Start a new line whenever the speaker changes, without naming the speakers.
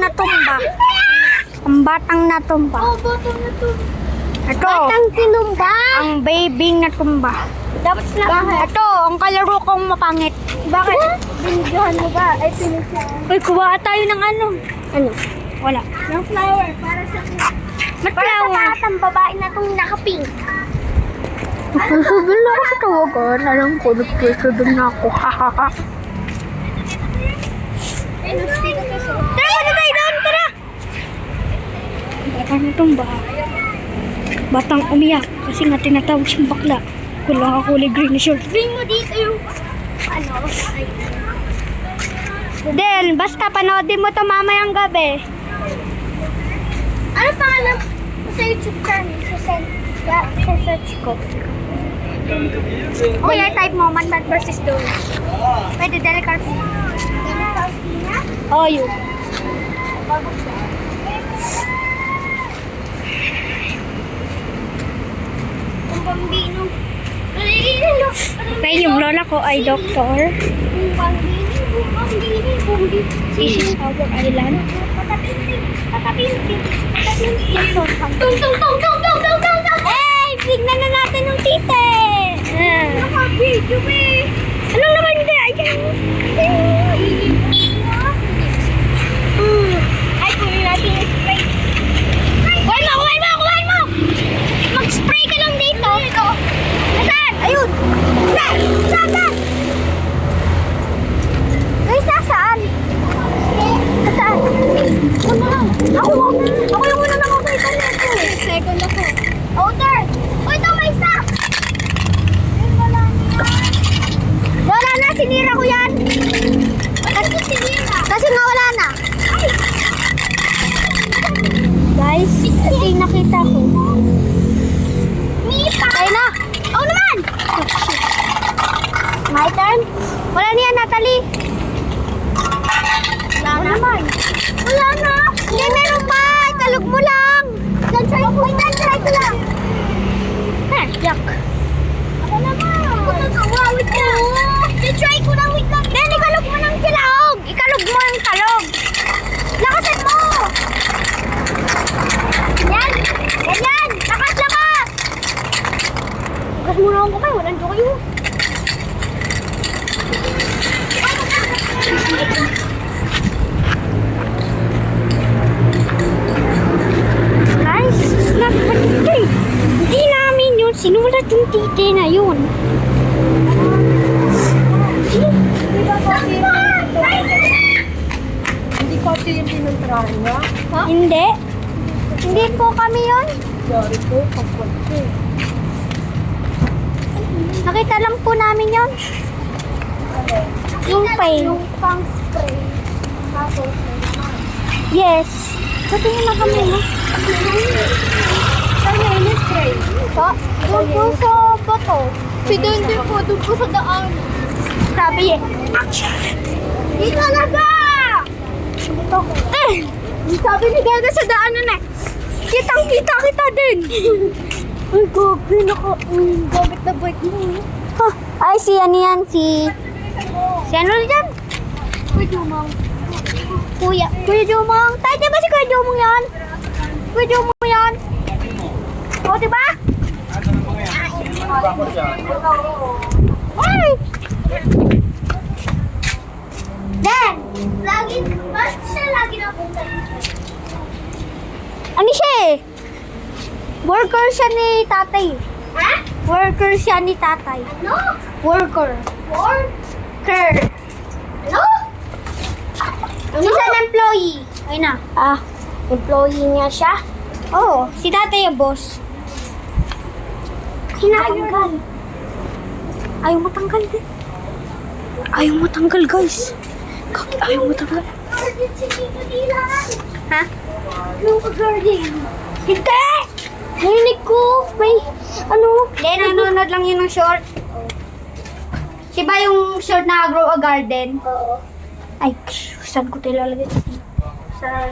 natumba. Ang batang natumba.
Oh, batang natumba.
Ito.
Batang tinumba.
Ang baby natumba.
Dapat na.
Ito, ang kalaro kong mapangit.
Bakit? Binigyan mo ba? Ay, pinigyan.
Uy, kuha tayo ng ano.
Ano?
Wala.
Ng flower. Para sa...
May
Para
flower.
sa batang babae na itong naka-pink.
Sasabihin na ako sa tawagan. Alam ko, nagsasabihin na ako. Hahaha.
Ay, nag-stick ka sa...
Tara, ano tayo doon? Tara! Batang natumba. Batang umiyak. Kasi nga tinatawag siyang bakla. Kulang ako kulay green na short.
Bring mo dito yung... Ano? Ay.
Then, basta panoodin mo to mamayang gabi.
Ano pangalan mo sa YouTube channel? Sa search ko.
Kuya, type mo, Manman versus Dole. Pwede, Delicarcy.
Delicarcina?
Oh, yun.
Ang bambino.
Kaya yung lola ko ay doktor.
Ang bambino.
This is our island.
Patapinti. Tung, tung, tung, tung, tung, tung, tung, tung.
Eh, tignan na natin yung tite.
Naka-video eh.
Ano naman hindi? Ayan.
Ay, kunin natin yung spray.
Kuhain mo, kuhain mo, kuhain mo! Mag-spray ka lang dito. Nasaan? Ayun. Saan? Saan? Saan? Guys, nasaan? Nasaan? Ako yung una nakakita nito.
Second ako. Oh, third. Oh, ito may isa. Ay, wala na.
Wala na, sinira ko yan.
Ano sinira?
Kasi nga wala na. Guys, ito yung nakita ko.
Mita.
Ayun na. Oh naman! My turn. Wala niya, Natalie.
Wala naman.
Wala na. Hindi, meron pa. Ikalog mo lang.
Dan try ko. Dan try ko lang.
Yak.
Ako naman. Ako nagawa. Wait lang. Dan try ko lang. Wait lang.
Then, ikalog mo ng kilawog. Ikalog mo yung kalog. Lakasan mo.
Yan.
Ganyan. Lakas, lakas. Lakas mo na akong kamay. Walang joke yun. Guys, snap tite. Hindi namin yun. Sinulat yung tite na yun.
Hindi copy yung pinuntrahan niya?
Hindi. Hindi po kami yun.
Sorry po. Kapag ko.
Nakita lang po namin yun. Yung pain.
Yung pang spray. Tapos may naman.
Yes. So, tingin na kami, no?
Saan yung spray?
Doon po sa bato.
Si doon din po. Doon po sa daan.
Sabi eh.
Di talaga!
Ito. Sabi ni Gaga sa daanan eh. Kitang-kita kita din.
Ay, gabi. Gamit na bike mo.
Huh. Ay, si ano yan? Si ano dyan?
Kuya Jumang.
Kuya Jumong. Tayo, di ba si Kuya Jumong yan? Kuya Jumong yan. O, di ba? Ay!
Dan! Lagi, bakit siya lagi napunta dito?
Ano siya eh? Worker siya ni tatay.
Ha?
Worker siya ni tatay.
Ano?
Worker.
Worker? Ano?
She's an employee. Ayun na.
Employee niya siya?
Oo, si tatay yung boss.
Kinatanggal.
Ayaw matanggal din. Ayaw matanggal, guys. Ayaw matanggal.
Guardian si Tito Dylan.
Ha?
Anong guardian?
Hindi!
Narinig ko. May, ano?
Hindi, nanonood lang yun ng short. Diba yung short na Grow a Garden?
Oo.
Ay, saan ko tilalagay?
Sa